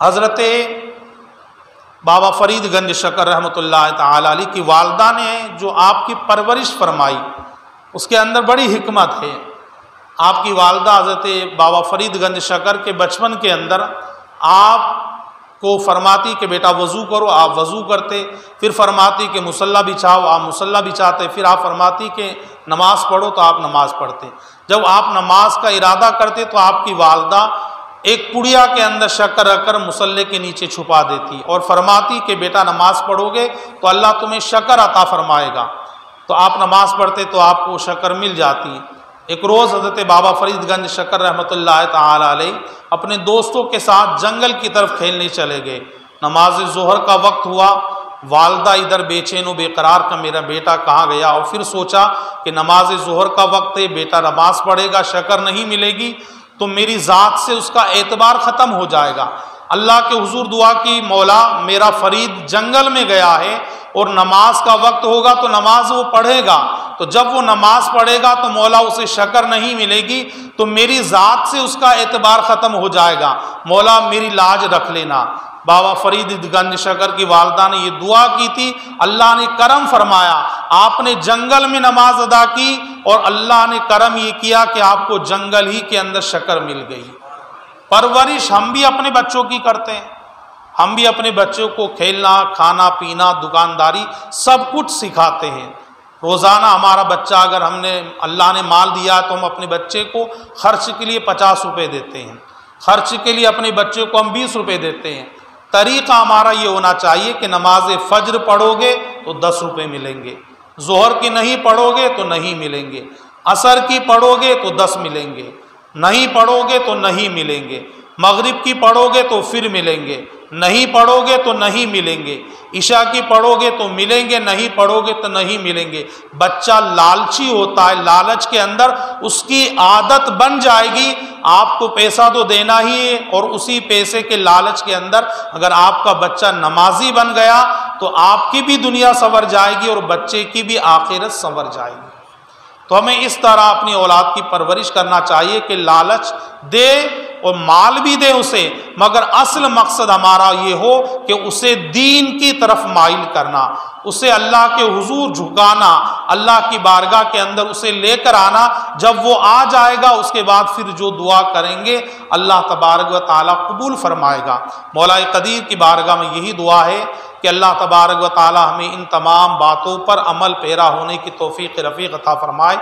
حضرت بابا فرید گنج شکر رحمۃ اللہ تعالی علیہ کی والدہ نے جو آپ کی پرورش فرمائی اس کے اندر بڑی حکمت ہے۔ آپ کی والدہ حضرت بابا فرید گنج شکر کے بچپن کے اندر آپ کو فرماتی کہ بیٹا وضو کرو، آپ وضو کرتے، پھر فرماتی کہ مصلی بچھاؤ، آپ مصلی بچھاتے، پھر آپ فرماتی کہ نماز پڑھو تو آپ نماز پڑھتے۔ جب آپ نماز کا ارادہ کرتے تو آپ کی والدہ ایک پڑیا کے اندر شکر رکھ کر مصلی کے نیچے چھپا دیتی اور فرماتی کہ بیٹا نماز پڑھو گے تو اللہ تمہیں شکر عطا فرمائے گا، تو آپ نماز پڑھتے تو آپ کو شکر مل جاتی۔ ایک روز حضرت بابا فرید گنج شکر رحمۃ اللہ تعالی علیہ اپنے دوستوں کے ساتھ جنگل کی طرف کھیلنے چلے گئے۔ نماز ظہر کا وقت ہوا، والدہ ادھر بے چین و بے قرار کا میرا بیٹا کہاں گیا، اور پھر سوچا کہ نماز ظہر کا وقت ہے، بیٹا نماز پڑھے گا، شکر نہیں ملے گی تو میری ذات سے اس کا اعتبار ختم ہو جائے گا۔ اللہ کے حضور دعا کی، مولا میرا فرید جنگل میں گیا ہے اور نماز کا وقت ہوگا تو نماز وہ پڑھے گا، تو جب وہ نماز پڑھے گا تو مولا اسے شکر نہیں ملے گی تو میری ذات سے اس کا اعتبار ختم ہو جائے گا، مولا میری لاج رکھ لینا۔ بابا فرید گنج شکر کی والدہ نے یہ دعا کی تھی، اللہ نے کرم فرمایا، آپ نے جنگل میں نماز ادا کی اور اللہ نے کرم یہ کیا کہ آپ کو جنگل ہی کے اندر شکر مل گئی۔ پرورش ہم بھی اپنے بچوں کی کرتے ہیں، ہم بھی اپنے بچوں کو کھیلنا، کھانا پینا، دکانداری سب کچھ سکھاتے ہیں۔ روزانہ ہمارا بچہ اگر ہم نے اللہ نے مال دیا تو ہم اپنے بچے کو خرچ کے لیے 50 روپے دیتے ہیں، خرچ کے لیے اپنے بچے کو ہم 20 روپے دیتے ہیں۔ طریقہ ہمارا یہ ہونا چاہیے کہ نماز فجر پڑھو گے تو 10 روپے ملیں گے، ظہر کی نہیں پڑھو گے تو نہیں ملیں گے، عصر کی پڑھو گے تو 10 ملیں گے، نہیں پڑھو گے تو نہیں ملیں گے، مغرب کی پڑھو گے تو پھر ملیں گے، نہیں پڑھو گے تو نہیں ملیں گے، عشاء کی پڑھو گے تو ملیں گے، نہیں پڑھو گے تو نہیں ملیں گے۔ بچہ لالچی ہوتا ہے، لالچ کے اندر اس کی عادت بن جائے گی، آپ کو پیسہ تو دینا ہی ہے، اور اسی پیسے کے لالچ کے اندر اگر آپ کا بچہ نمازی بن گیا تو آپ کی بھی دنیا سنور جائے گی اور بچے کی بھی آخرت سنور جائے گی۔ تو ہمیں اس طرح اپنی اولاد کی پرورش کرنا چاہیے کہ لالچ دے اور مال بھی دے اسے، مگر اصل مقصد ہمارا یہ ہو کہ اسے دین کی طرف مائل کرنا، اسے اللہ کے حضور جھکانا، اللہ کی بارگاہ کے اندر اسے لے کر آنا۔ جب وہ آ جائے گا اس کے بعد پھر جو دعا کریں گے اللہ تبارک و تعالیٰ قبول فرمائے گا۔ مولا قدیر کی بارگاہ میں یہی دعا ہے کہ اللہ تبارک و تعالیٰ ہمیں ان تمام باتوں پر عمل پیرا ہونے کی توفیق رفیق عطا فرمائے۔